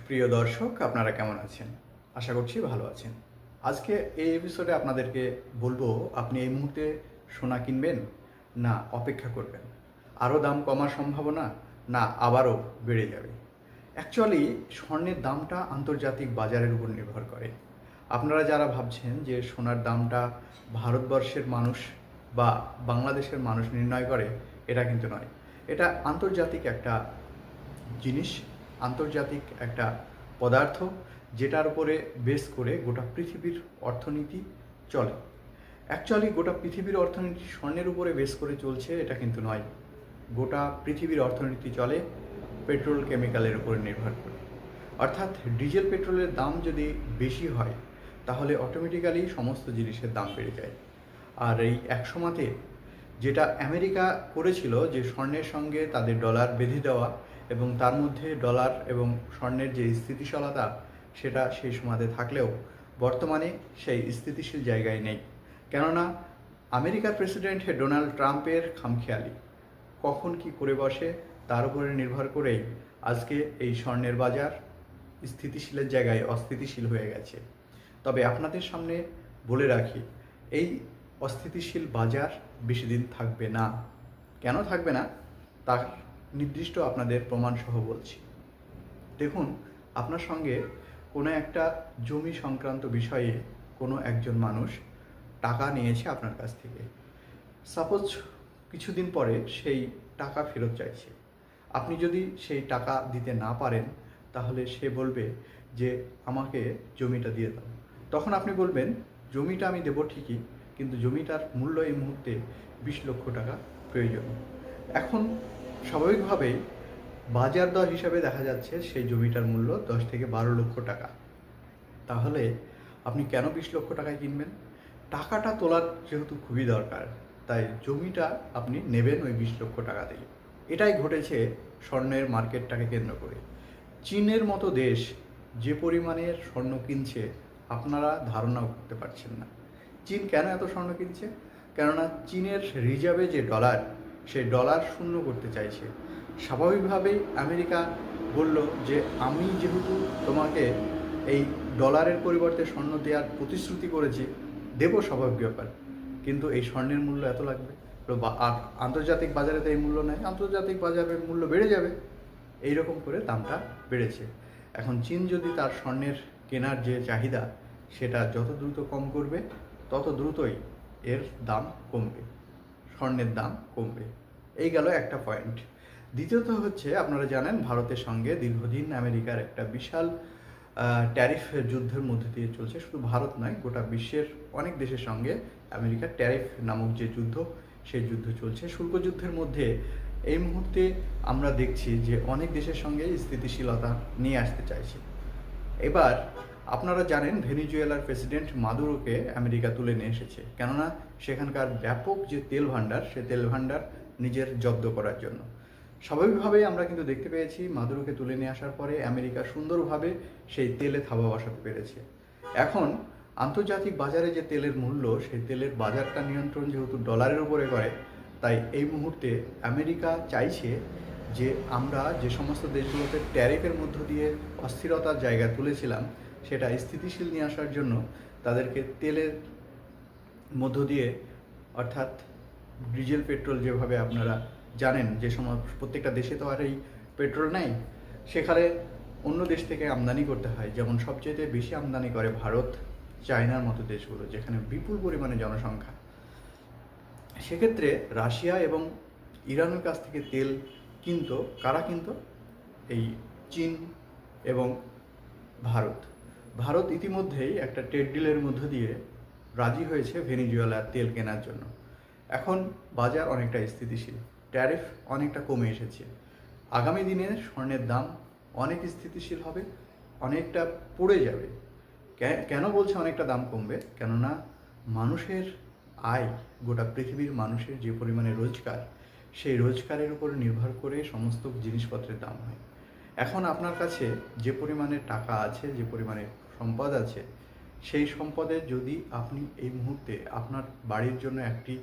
প্রিয় দর্শক, আপনারা কেমন আছেন? আশা করছি ভালো আছেন। আজকে এই এপিসোডে আপনাদেরকে বলবো, আপনি এই মুহূর্তে সোনা কিনবেন না অপেক্ষা করবেন? আরও দাম কমার সম্ভাবনা, না আবারও বেড়ে যাবে? অ্যাকচুয়ালি স্বর্ণের দামটা আন্তর্জাতিক বাজারের উপর নির্ভর করে। আপনারা যারা ভাবছেন যে সোনার দামটা ভারতবর্ষের মানুষ বা বাংলাদেশের মানুষ নির্ণয় করে, এটা কিন্তু নয়। এটা আন্তর্জাতিক একটা জিনিস, আন্তর্জাতিক একটা পদার্থ, যেটার উপরে বেস করে গোটা পৃথিবীর অর্থনীতি চলে। অ্যাকচুয়ালি গোটা পৃথিবীর অর্থনীতি স্বর্ণের উপরে বেস করে চলছে এটা কিন্তু নয়। গোটা পৃথিবীর অর্থনীতি চলে পেট্রোল কেমিক্যালের উপরে নির্ভর করে। অর্থাৎ ডিজেল পেট্রোলের দাম যদি বেশি হয়, তাহলে অটোমেটিক্যালি সমস্ত জিনিসের দাম বেড়ে যায়। আর এই একসময়তে যেটা আমেরিকা করেছিল, যে স্বর্ণের সঙ্গে তাদের ডলার বেঁধে দেওয়া এবং তার মধ্যে ডলার এবং স্বর্ণের যে স্থিতিশীলতা, সেটা সেই সময়তে থাকলেও বর্তমানে সেই স্থিতিশীল জায়গায় নেই। কেননা আমেরিকার প্রেসিডেন্ট ডোনাল্ড ট্রাম্পের খামখেয়ালি কখন কি করে বসে, তার উপরে নির্ভর করেই আজকে এই স্বর্ণের বাজার স্থিতিশীলের জায়গায় অস্থিতিশীল হয়ে গেছে। তবে আপনাদের সামনে বলে রাখি, এই অস্থিতিশীল বাজার বেশি দিন থাকবে না। কেন থাকবে না তার নির্দিষ্ট আপনাদের প্রমাণসহ বলছি। দেখুন, আপনার সঙ্গে কোনো একটা জমি সংক্রান্ত বিষয়ে কোনো একজন মানুষ টাকা নিয়েছে আপনার কাছ থেকে। সাপোজ কিছুদিন পরে সেই টাকা ফেরত চাইছে। আপনি যদি সেই টাকা দিতে না পারেন, তাহলে সে বলবে যে আমাকে জমিটা দিয়ে দাও। তখন আপনি বলবেন, জমিটা আমি দেবো ঠিকই, কিন্তু জমিটার মূল্য এই মুহূর্তে 20 লক্ষ টাকা প্রয়োজন। এখন স্বাভাবিকভাবেই বাজার দর হিসাবে দেখা যাচ্ছে সেই জমিটার মূল্য 10 থেকে 12 লক্ষ টাকা। তাহলে আপনি কেন 20 লক্ষ টাকায় কিনবেন? টাকাটা তোলার যেহেতু খুবই দরকার, তাই জমিটা আপনি নেবেন ওই 20 লক্ষ টাকা দিয়ে। এটাই ঘটেছে স্বর্ণের মার্কেটটাকে কেন্দ্র করে। চীনের মতো দেশ যে পরিমাণের স্বর্ণ কিনছে, আপনারা ধারণাও করতে পারছেন না। চীন কেন এত স্বর্ণ কিনছে? কেননা চীনের রিজার্ভে যে ডলার, সেই ডলার শূন্য করতে চাইছে। স্বাভাবিকভাবেই আমেরিকা বলল যে আমি যেহেতু তোমাকে এই ডলারের পরিবর্তে স্বর্ণ দেওয়ার প্রতিশ্রুতি করেছি, দেবো, স্বাভাবিক ব্যাপার, কিন্তু এই স্বর্ণের মূল্য এত লাগবে। আর আন্তর্জাতিক বাজারে তো এই মূল্য নেই, আন্তর্জাতিক বাজারের মূল্য বেড়ে যাবে। এই রকম করে দামটা বেড়েছে। এখন চীন যদি তার স্বর্ণের কেনার যে চাহিদা, সেটা যত দ্রুত কম করবে, তত দ্রুতই এর দাম কমবে, স্বর্ণের দাম কমবে। এই গেল একটা পয়েন্ট। দ্বিতীয়ত হচ্ছে, আপনারা জানেন ভারতের সঙ্গে দীর্ঘদিন আমেরিকার একটা বিশাল ট্যারিফ যুদ্ধের মধ্যে দিয়ে চলছে। শুধু ভারত নয়, গোটা বিশ্বের অনেক দেশের সঙ্গে আমেরিকার ট্যারিফ নামক যে যুদ্ধ, সেই যুদ্ধ চলছে। শুল্ক যুদ্ধের মধ্যে এই মুহূর্তে আমরা দেখছি যে অনেক দেশের সঙ্গে স্থিতিশীলতা নিয়ে আসতে চাইছে। এবার আপনারা জানেন ভেনিজুয়েলার প্রেসিডেন্ট মাদুরোকে আমেরিকা তুলে নিয়ে এসেছে, কেননা সেখানকার ব্যাপক যে তেল ভাণ্ডার, সে তেল ভাণ্ডার নিজের জব্দ করার জন্য। স্বাভাবিকভাবেই আমরা কিন্তু দেখতে পেয়েছি মাদুরোকে তুলে নিয়ে আসার পরে আমেরিকা সুন্দরভাবে সেই তেলে থাবা বসাতে পেরেছে। এখন আন্তর্জাতিক বাজারে যে তেলের মূল্য, সেই তেলের বাজারটা নিয়ন্ত্রণ যেহেতু ডলারের উপরে করে, তাই এই মুহূর্তে আমেরিকা চাইছে যে আমরা যে সমস্ত দেশগুলোতে ট্যারিফের মধ্য দিয়ে অস্থিরতার জায়গা তুলেছিলাম, সেটা স্থিতিশীল নিয়ে আসার জন্য তাদেরকে তেলের মধ্য দিয়ে, অর্থাৎ ডিজেল পেট্রোল, যেভাবে আপনারা জানেন যে সময় প্রত্যেকটা দেশে তো আর এই পেট্রোল নেই, সেখানে অন্য দেশ থেকে আমদানি করতে হয়। যেমন সবচেয়ে বেশি আমদানি করে ভারত, চায়নার মতো দেশগুলো, যেখানে বিপুল পরিমাণে জনসংখ্যা। সেক্ষেত্রে রাশিয়া এবং ইরানের কাছ থেকে তেল কিনতো কারা? কিনতো এই চীন এবং ভারত। ভারত ইতিমধ্যেই একটা ট্রেড ডিলের মধ্য দিয়ে রাজি হয়েছে ভেনিজুয়েলার তেল কেনার জন্য। এখন বাজার অনেকটা স্থিতিশীল, ট্যারিফ অনেকটা কমে এসেছে। আগামী দিনে স্বর্ণের দাম অনেক স্থিতিশীল হবে, অনেকটা পড়ে যাবে। কেন বলছে অনেকটা দাম কমবে? কেননা মানুষের আয়, গোটা পৃথিবীর মানুষের যে পরিমাণে রোজগার, সেই রোজগারের উপর নির্ভর করে সমস্ত জিনিসপত্রের দাম হয়। এখন আপনার কাছে যে পরিমাণে টাকা আছে, যে পরিমাণে সম্পদ আছে, সেই সম্পদের যদি আপনি এই মুহূর্তে আপনার বাড়ির জন্য একটি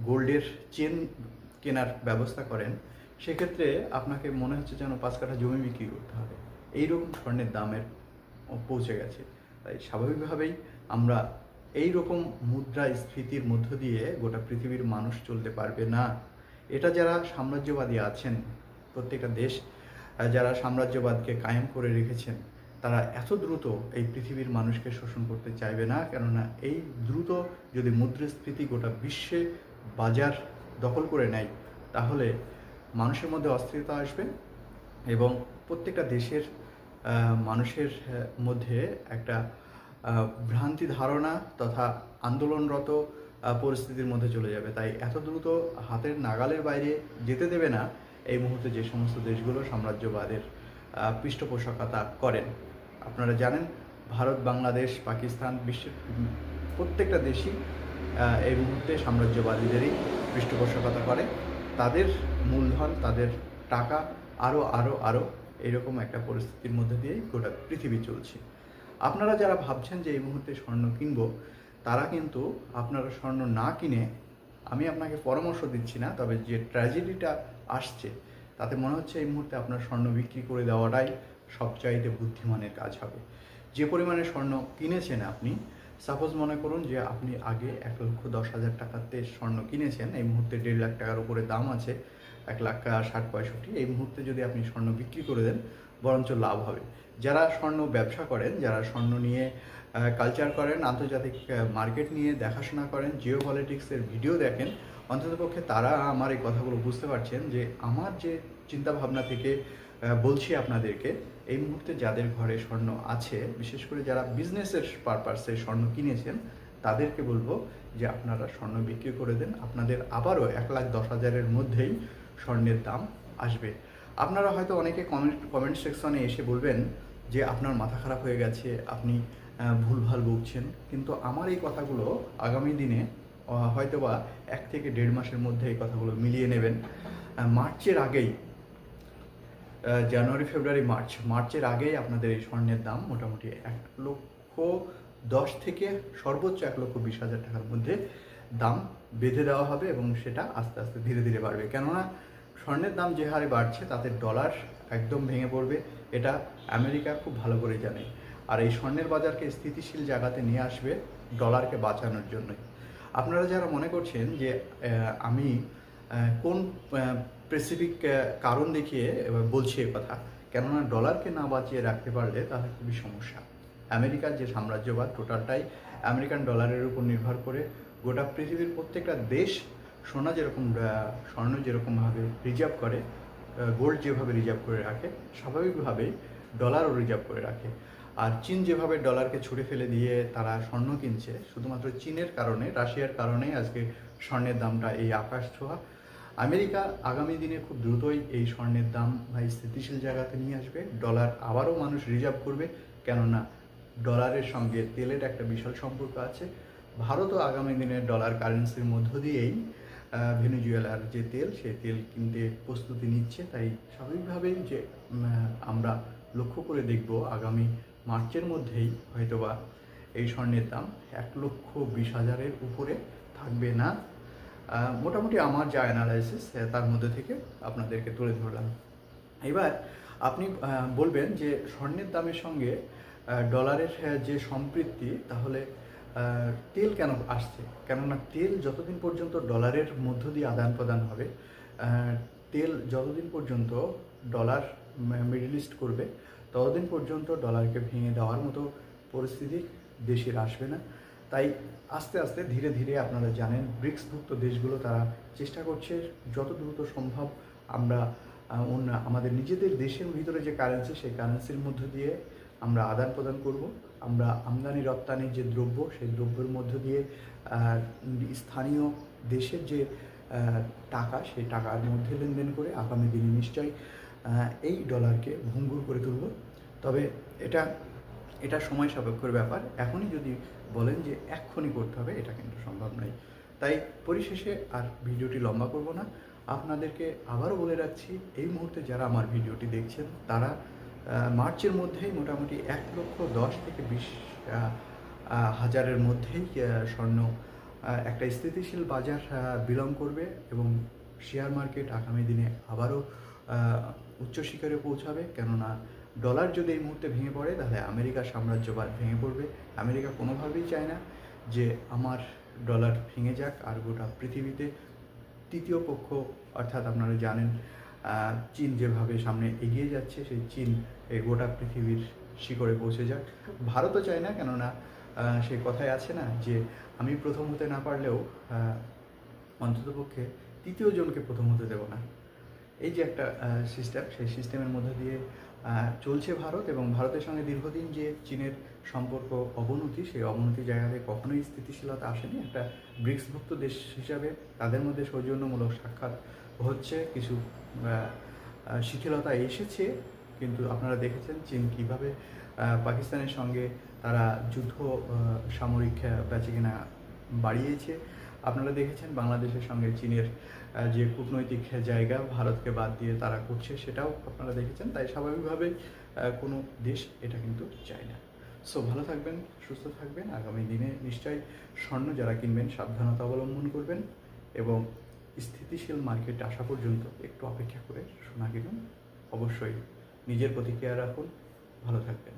গোল্ডের চেন কেনার ব্যবস্থা করেন, সেক্ষেত্রে আপনাকে মনে হচ্ছে যেন 5 কাঠা জমি বিক্রি করতে হবে। এইরকম স্বর্ণের দামের পৌঁছে গেছে। তাই স্বাভাবিকভাবেই আমরা এই রকম মুদ্রাস্ফীতির মধ্য দিয়ে গোটা পৃথিবীর মানুষ চলতে পারবে না। এটা যারা সাম্রাজ্যবাদী আছেন, প্রত্যেকটা দেশ যারা সাম্রাজ্যবাদকে কায়েম করে রেখেছেন, তারা এত দ্রুত এই পৃথিবীর মানুষকে শোষণ করতে চাইবে না। কেননা এই দ্রুত যদি মুদ্রাস্ফীতি গোটা বিশ্বে বাজার দখল করে নেয়, তাহলে মানুষের মধ্যে অস্থিরতা আসবে এবং প্রত্যেকটা দেশের মানুষের মধ্যে একটা ভ্রান্তি ধারণা তথা আন্দোলনরত পরিস্থিতির মধ্যে চলে যাবে। তাই এত দ্রুত হাতের নাগালের বাইরে যেতে দেবে না এই মুহূর্তে যে সমস্ত দেশগুলো সাম্রাজ্যবাদের পৃষ্ঠপোষকতা করেন। আপনারা জানেন, ভারত, বাংলাদেশ, পাকিস্তান, বিশ্বের প্রত্যেকটা দেশই এই মুহূর্তে সাম্রাজ্যবাদীদেরই পৃষ্ঠপোষকতা করে। তাদের মূলধন, তাদের টাকা আরও আরও আরও এরকম একটা পরিস্থিতির মধ্যে দিয়েই গোটা পৃথিবী চলছে। আপনারা যারা ভাবছেন যে এই মুহূর্তে স্বর্ণ কিনব, তারা কিন্তু আপনারা স্বর্ণ না কিনে, আমি আপনাকে পরামর্শ দিচ্ছি না, তবে যে ট্র্যাজেডিটা আসছে তাতে মনে হচ্ছে এই মুহূর্তে আপনার স্বর্ণ বিক্রি করে দেওয়াটাই সবচাইতে বুদ্ধিমানের কাজ হবে। যে পরিমাণে স্বর্ণ কিনেছেন আপনি, সাপোজ মনে করুন যে আপনি আগে 1,10,000 টাকাতে স্বর্ণ কিনেছেন, এই মুহূর্তে 1.5 লাখ টাকার উপরে দাম আছে, 1,60,65,000। এই মুহূর্তে যদি আপনি স্বর্ণ বিক্রি করে দেন, বরঞ্চ লাভ হবে। যারা স্বর্ণ ব্যবসা করেন, যারা স্বর্ণ নিয়ে কালচার করেন, আন্তর্জাতিক মার্কেট নিয়ে দেখাশোনা করেন, জিও পলিটিক্সের ভিডিও দেখেন, অন্ততপক্ষে তারা আমার এই কথাগুলো বুঝতে পারছেন যে আমার যে চিন্তাভাবনা থেকে বলছি আপনাদেরকে, এই মুহূর্তে যাদের ঘরে স্বর্ণ আছে, বিশেষ করে যারা বিজনেসের পারপাসে স্বর্ণ কিনেছেন, তাদেরকে বলবো যে আপনারা স্বর্ণ বিক্রি করে দেন। আপনাদের আবারও 1,10,000-এর মধ্যেই স্বর্ণের দাম আসবে। আপনারা হয়তো অনেকে কমেন্ট সেকশনে এসে বলবেন যে আপনার মাথা খারাপ হয়ে গেছে, আপনি ভুলভাল বকছেন। কিন্তু আমার এই কথাগুলো আগামী দিনে হয়তোবা 1 থেকে 1.5 মাসের মধ্যে এই কথাগুলো মিলিয়ে নেবেন। মার্চের আগেই, জানুয়ারি, ফেব্রুয়ারি, মার্চের আগেই আপনাদের এই স্বর্ণের দাম মোটামুটি 1,10,000 থেকে সর্বোচ্চ 1,20,000 টাকার মধ্যে দাম বেঁধে দেওয়া হবে এবং সেটা আস্তে আস্তে ধীরে ধীরে বাড়বে। কেননা স্বর্ণের দাম যে হারে বাড়ছে তাতে ডলার একদম ভেঙে পড়বে, এটা আমেরিকা খুব ভালো করে জানে। আর এই স্বর্ণের বাজারকে স্থিতিশীল জায়গাতে নিয়ে আসবে ডলারকে বাঁচানোর জন্যই। আপনারা যারা মনে করছেন যে আমি কোন স্পেসিফিক কারণ দেখিয়ে বলছি এ কথা, কেননা ডলারকে না বাঁচিয়ে রাখতে পারলে তাহলে খুবই সমস্যা। আমেরিকার যে সাম্রাজ্যবাদ, টোটালটাই আমেরিকান ডলারের উপর নির্ভর করে। গোটা পৃথিবীর প্রত্যেকটা দেশ সোনা যেরকম, স্বর্ণ যেরকমভাবে রিজার্ভ করে, গোল্ড যেভাবে রিজার্ভ করে রাখে, স্বাভাবিকভাবেই ডলারও রিজার্ভ করে রাখে। আর চীন যেভাবে ডলারকে ছুঁড়ে ফেলে দিয়ে তারা স্বর্ণ কিনছে, শুধুমাত্র চীনের কারণে, রাশিয়ার কারণেই আজকে স্বর্ণের দামটা এই আকাশ ছোঁয়া। আমেরিকা আগামী দিনে খুব দ্রুতই এই স্বর্ণের দাম স্থিতিশীল জায়গাতে নিয়ে আসবে। ডলার আবারও মানুষ রিজার্ভ করবে, কেননা ডলারের সঙ্গে তেলের একটা বিশাল সম্পর্ক আছে। ভারতও আগামী দিনে ডলার কারেন্সির মধ্য দিয়েই ভেনেজুয়েলার যে তেল, সেই তেল কিনতে প্রস্তুতি নিচ্ছে। তাই স্বাভাবিকভাবেই যে আমরা লক্ষ্য করে দেখব আগামী মার্চের মধ্যেই হয়তোবা এই স্বর্ণের দাম 1,20,000-এর উপরে থাকবে না। মোটামুটি আমার যা অ্যানালাইসিস তার মধ্যে থেকে আপনাদেরকে তুলে ধরলাম। এবার আপনি বলবেন যে স্বর্ণের দামের সঙ্গে ডলারের যে সম্পৃক্তি, তাহলে তেল কেন আসছে? কেননা তেল যতদিন পর্যন্ত ডলারের মধ্য দিয়ে আদান প্রদান হবে, তেল যতদিন পর্যন্ত ডলার মিডল ইস্ট করবে, ততদিন পর্যন্ত ডলারকে ভেঙে দেওয়ার মতো পরিস্থিতি দেশের আসবে না। তাই আস্তে আস্তে ধীরে ধীরে, আপনারা জানেন, ব্রিক্সভুক্ত দেশগুলো তারা চেষ্টা করছে যত দ্রুত সম্ভব আমরা আমাদের নিজেদের দেশের ভিতরে যে কারেন্সি, সেই কারেন্সির মধ্য দিয়ে আমরা আদান প্রদান করব। আমরা আমদানি রপ্তানির যে দ্রব্য, সেই দ্রব্যের মধ্য দিয়ে স্থানীয় দেশের যে টাকা, সেই টাকার মধ্যে লেনদেন করে আগামী দিনে নিশ্চয়ই এই ডলারকে ভঙ্গুর করে তুলব। তবে এটা সময় সাপেক্ষর ব্যাপার। এখনই যদি বলেন যে এক্ষুনি করতে হবে, এটা কিন্তু সম্ভব নয়। তাই পরিশেষে আর ভিডিওটি লম্বা করব না, আপনাদেরকে আবারও বলে রাখছি, এই মুহূর্তে যারা আমার ভিডিওটি দেখছেন তারা মার্চের মধ্যেই মোটামুটি 1,10,000 থেকে 20,000-এর মধ্যেই স্বর্ণ একটা স্থিতিশীল বাজার বিলং করবে এবং শেয়ার মার্কেট আগামী দিনে আবারও উচ্চ শিখরে পৌঁছাবে। কেননা ডলার যদি এই মুহূর্তে ভেঙে পড়ে তাহলে আমেরিকার সাম্রাজ্যবাদ ভেঙে পড়বে। আমেরিকা কোনোভাবেই চায় না যে আমার ডলার ভেঙে যাক আর গোটা পৃথিবীতে তৃতীয় পক্ষ, অর্থাৎ আপনারা জানেন চীন যেভাবে সামনে এগিয়ে যাচ্ছে, সেই চীন এই গোটা পৃথিবীর শিখরে পৌঁছে যাক। ভারতও চায় না, কেননা সেই কথাই আছে না যে আমি প্রথম হতে না পারলেও অন্ততপক্ষে তৃতীয় জনকে প্রথম হতে দেব না। এই যে একটা সিস্টেম, সেই সিস্টেমের মধ্যে দিয়ে চলছে ভারত, এবং ভারতের সঙ্গে দীর্ঘদিন যে চীনের সম্পর্ক অবনতি, সেই অবনতির জায়গা থেকে কখনোই স্থিতিশীলতা আসেনি। একটা ব্রিক্সভুক্ত দেশ হিসাবে তাদের মধ্যে সৌজন্যমূলক সাক্ষাৎ হচ্ছে, কিছু শিথিলতা এসেছে, কিন্তু আপনারা দেখেছেন চীন কীভাবে পাকিস্তানের সঙ্গে তারা যুদ্ধ সামরিক বেচাকেনা বাড়িয়েছে। আপনারা দেখেছেন বাংলাদেশের সঙ্গে চীনের যে কূটনৈতিক জায়গা ভারতকে বাদ দিয়ে তারা করছে, সেটাও আপনারা দেখেছেন। তাই স্বাভাবিকভাবে কোনো দেশ এটা কিন্তু চায় না। সো ভালো থাকবেন, সুস্থ থাকবেন। আগামী দিনে নিশ্চয়ই স্বর্ণ যারা কিনবেন সাবধানতা অবলম্বন করবেন, এবং স্থিতিশীল মার্কেট আসা পর্যন্ত একটু অপেক্ষা করে সোনা কিনুন। অবশ্যই নিজের প্রতি কেয়ার রাখুন। ভালো থাকবেন।